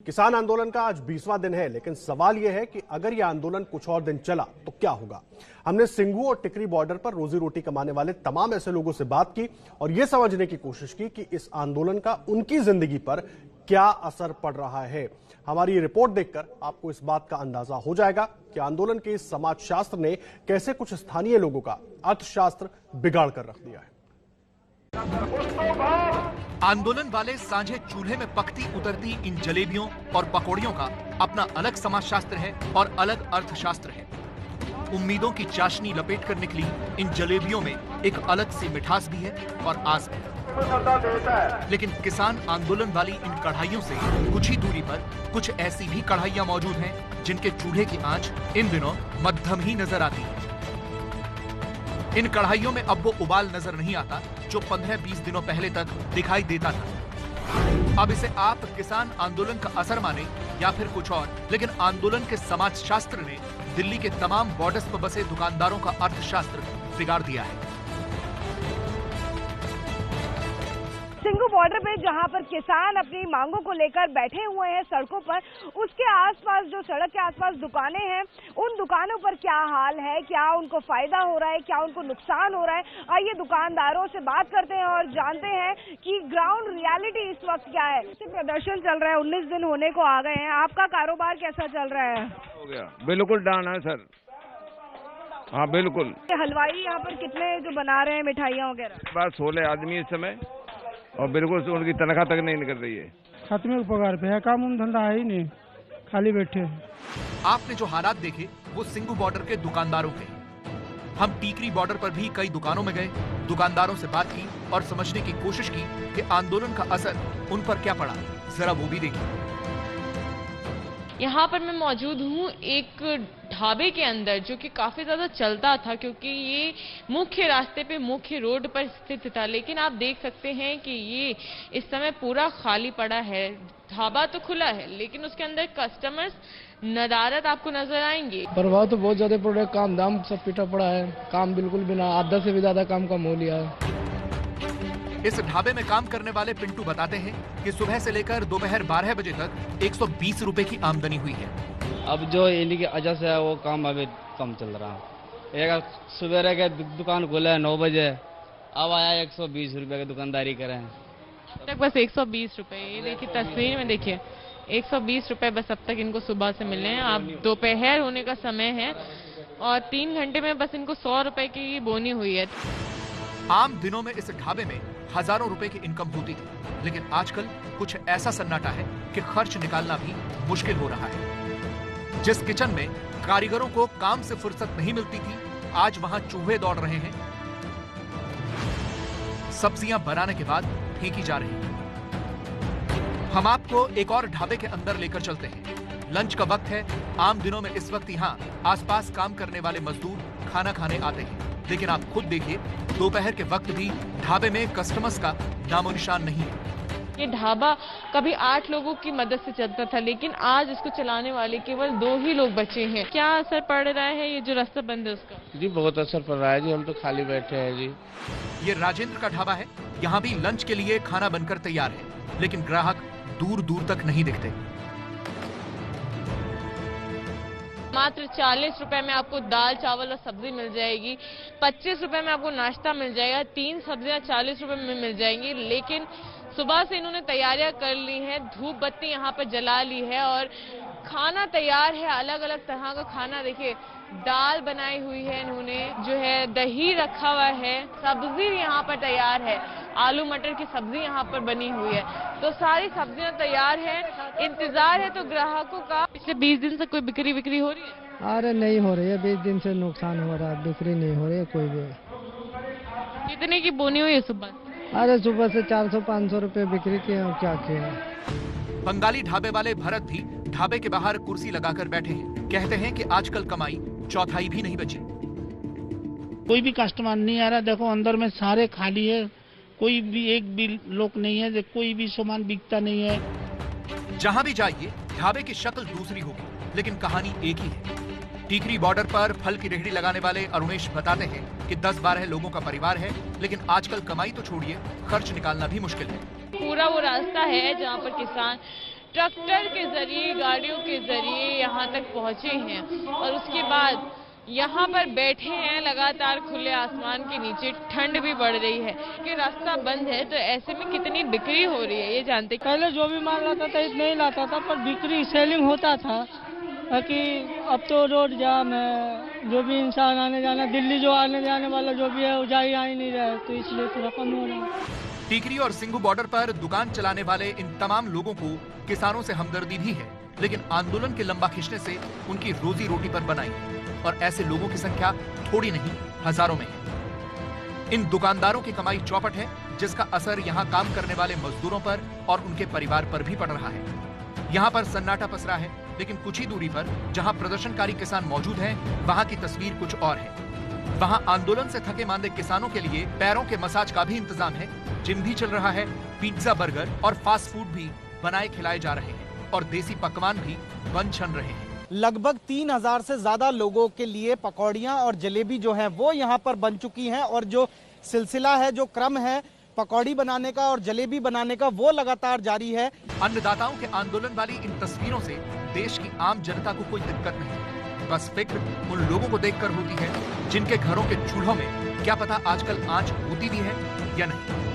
किसान आंदोलन का आज 20वां दिन है, लेकिन सवाल यह है कि अगर यह आंदोलन कुछ और दिन चला तो क्या होगा। हमने सिंघू और टिकरी बॉर्डर पर रोजी रोटी कमाने वाले तमाम ऐसे लोगों से बात की और यह समझने की कोशिश की कि इस आंदोलन का उनकी जिंदगी पर क्या असर पड़ रहा है। हमारी ये रिपोर्ट देखकर आपको इस बात का अंदाजा हो जाएगा कि आंदोलन के इस समाजशास्त्र ने कैसे कुछ स्थानीय लोगों का अर्थशास्त्र बिगाड़ कर रख दिया है। आंदोलन वाले सांझे चूल्हे में पकती उतरती इन जलेबियों और पकौड़ियों का अपना अलग समाजशास्त्र है और अलग अर्थशास्त्र है। उम्मीदों की चाशनी लपेट कर निकली इन जलेबियों में एक अलग सी मिठास भी है और आस है। लेकिन किसान आंदोलन वाली इन कढ़ाइयों से कुछ ही दूरी पर कुछ ऐसी भी कढ़ाइयां मौजूद हैं जिनके चूल्हे की आंच इन दिनों मध्यम ही नजर आती है। इन कढ़ाइयों में अब वो उबाल नजर नहीं आता जो 15-20 दिनों पहले तक दिखाई देता था। अब इसे आप किसान आंदोलन का असर माने या फिर कुछ और, लेकिन आंदोलन के समाजशास्त्र ने दिल्ली के तमाम बॉर्डर्स पर बसे दुकानदारों का अर्थशास्त्र बिगाड़ दिया है। सिंघू बॉर्डर पे जहां पर किसान अपनी मांगों को लेकर बैठे हुए हैं सड़कों पर, उसके आसपास जो सड़क के आसपास दुकानें हैं, उन दुकानों पर क्या हाल है, क्या उनको फायदा हो रहा है, क्या उनको नुकसान हो रहा है। आइए दुकानदारों से बात करते हैं और जानते हैं कि ग्राउंड रियलिटी इस वक्त क्या है। प्रदर्शन चल रहा है, 19 दिन होने को आ गए हैं, आपका कारोबार कैसा चल रहा है? हो गया, बिल्कुल डाउन है सर। हाँ बिल्कुल। हलवाई यहाँ पर कितने जो बना रहे हैं मिठाइयाँ वगैरह? बस 16 आदमी इस समय, और बिल्कुल से उनकी तनख्वाह तक नहीं निकल रही है। खत्म पगार पे है, काम धंधा है ही नहीं, खाली बैठे हैं। आपने जो हालात देखे वो सिंघू बॉर्डर के दुकानदारों के। हम टीकरी बॉर्डर पर भी कई दुकानों में गए, दुकानदारों से बात की और समझने की कोशिश की कि आंदोलन का असर उन पर क्या पड़ा। जरा वो भी देखिए। यहाँ पर मैं मौजूद हूँ एक ढाबे के अंदर जो कि काफी ज्यादा चलता था, क्योंकि ये मुख्य रास्ते पे मुख्य रोड पर स्थित था। लेकिन आप देख सकते हैं कि ये इस समय पूरा खाली पड़ा है। ढाबा तो खुला है लेकिन उसके अंदर कस्टमर्स नदारद आपको नजर आएंगे। प्रभाव तो बहुत ज्यादा पड़ रहा है, काम दाम सब पीटा पड़ा है, काम बिल्कुल बिना, आधा से भी ज्यादा काम कम हो लिया है। इस ढाबे में काम करने वाले पिंटू बताते हैं कि सुबह से लेकर दोपहर 12 बजे तक 120 रुपए की आमदनी हुई है। अब जो इन्हीं की वजह से है वो काम अभी कम चल रहा है। एक सुबह के दुकान खुले 9 बजे, अब आया 120 रुपए की दुकानदारी करें। तक बस 120 रुपए, ये देखिए तस्वीर में देखिए 120 रुपए बस अब तक इनको सुबह से मिले हैं। अब दोपहर होने का समय है और 3 घंटे में बस इनको 100 रुपए की बोनी हुई है। आम दिनों में इस ढाबे में हजारों रुपए की इनकम होती थी, लेकिन आजकल कुछ ऐसा सन्नाटा है कि खर्च निकालना भी मुश्किल हो रहा है। जिस किचन में कारीगरों को काम से फुर्सत नहीं मिलती थी, आज वहां चूहे दौड़ रहे हैं। सब्जियां बनाने के बाद फेंकी जा रही हैं। हम आपको एक और ढाबे के अंदर लेकर चलते हैं। लंच का वक्त है। आम दिनों में इस वक्त यहाँ आसपास काम करने वाले मजदूर खाना खाने आते हैं, लेकिन आप खुद देखिए दोपहर के वक्त भी ढाबे में कस्टमर्स का नामो निशान नहीं है। ये ढाबा कभी 8 लोगों की मदद से चलता था, लेकिन आज इसको चलाने वाले केवल 2 ही लोग बचे हैं। क्या असर पड़ रहा है ये जो रास्ता बंद है उसका? जी बहुत असर पड़ रहा है जी, हम तो खाली बैठे हैं जी। ये राजेंद्र का ढाबा है। यहाँ भी लंच के लिए खाना बनकर तैयार है, लेकिन ग्राहक दूर दूर तक नहीं दिखते। मात्र 40 रुपए में आपको दाल चावल और सब्जी मिल जाएगी। 25 रुपए में आपको नाश्ता मिल जाएगा। 3 सब्जियां 40 रुपए में मिल जाएंगी। लेकिन सुबह से इन्होंने तैयारियां कर ली हैं, धूप बत्ती यहाँ पर जला ली है और खाना तैयार है। अलग अलग तरह का खाना देखिए, दाल बनाई हुई है इन्होंने, जो है दही रखा हुआ है, सब्जी भी यहाँ पर तैयार है, आलू मटर की सब्जी यहाँ पर बनी हुई है। तो सारी सब्जियां तैयार है। इंतजार है तो ग्राहकों का। पिछले 20 दिन से कोई बिक्री हो रही है? अरे नहीं हो रही है, 20 दिन से नुकसान हो रहा है, बिक्री नहीं हो रही है कोई भी। कितने की बोनी हुई है सुबह? अरे सुबह से 400-500 रुपए बिक्री किए और क्या किया। बंगाली ढाबे वाले भरत भी ढाबे के बाहर कुर्सी लगाकर बैठे हैं। कहते हैं कि आजकल कमाई चौथाई भी नहीं बची। कोई भी कस्टमर नहीं आ रहा। देखो अंदर में सारे खाली है, कोई भी एक भी लोग नहीं है, कोई भी सामान बिकता नहीं है। जहां भी जाइए ढाबे की शक्ल दूसरी होगी, लेकिन कहानी एक ही है। टीकरी बॉर्डर पर फल की रेहड़ी लगाने वाले अरुणेश बताते हैं कि 10-12 लोगों का परिवार है, लेकिन आजकल कमाई तो छोड़िए, खर्च निकालना भी मुश्किल है। पूरा वो रास्ता है जहाँ पर किसान ट्रैक्टर के जरिए, गाड़ियों के जरिए यहाँ तक पहुंचे हैं और उसके बाद यहाँ पर बैठे हैं लगातार खुले आसमान के नीचे। ठंड भी बढ़ रही है कि रास्ता बंद है, तो ऐसे में कितनी बिक्री हो रही है ये जानते। पहले जो भी माल लाता था इतना ही लाता था, पर बिक्री सेलिंग होता था कि अब तो रोड जाम है, जो भी इंसान आने जाना, दिल्ली जो आने जाने वाला जो भी है वो जा ही नहीं रहा है, तो इसलिए थोड़ा कम हो रहा है। टीकरी और सिंघू बॉर्डर पर दुकान चलाने वाले इन तमाम लोगों को किसानों से हमदर्दी भी है, लेकिन आंदोलन के लंबा खिंचने से उनकी रोजी रोटी पर बनाई और ऐसे लोगों की संख्या थोड़ी नहीं हजारों में है। इन दुकानदारों की कमाई चौपट है, जिसका असर यहाँ काम करने वाले मजदूरों पर और उनके परिवार पर भी पड़ रहा है। यहाँ पर सन्नाटा पसरा है, लेकिन कुछ ही दूरी पर जहाँ प्रदर्शनकारी किसान मौजूद हैं, वहाँ की तस्वीर कुछ और है। वहाँ आंदोलन से थके मांदे किसानों के लिए पैरों के मसाज का भी इंतजाम है, जिम भी चल रहा है, पिज्जा, बर्गर और फास्ट फूड भी बनाए खिलाए जा रहे हैं और देसी पकवान भी बन छन रहे हैं। लगभग 3000 से ज्यादा लोगों के लिए पकौड़ियाँ और जलेबी जो है वो यहाँ पर बन चुकी हैं और जो सिलसिला है, जो क्रम है पकौड़ी बनाने का और जलेबी बनाने का, वो लगातार जारी है। अन्नदाताओं के आंदोलन वाली इन तस्वीरों से देश की आम जनता को कोई दिक्कत नहीं, बस फिक्र उन लोगों को देखकर होती है जिनके घरों के चूल्हों में क्या पता आजकल आंच होती भी है या नहीं।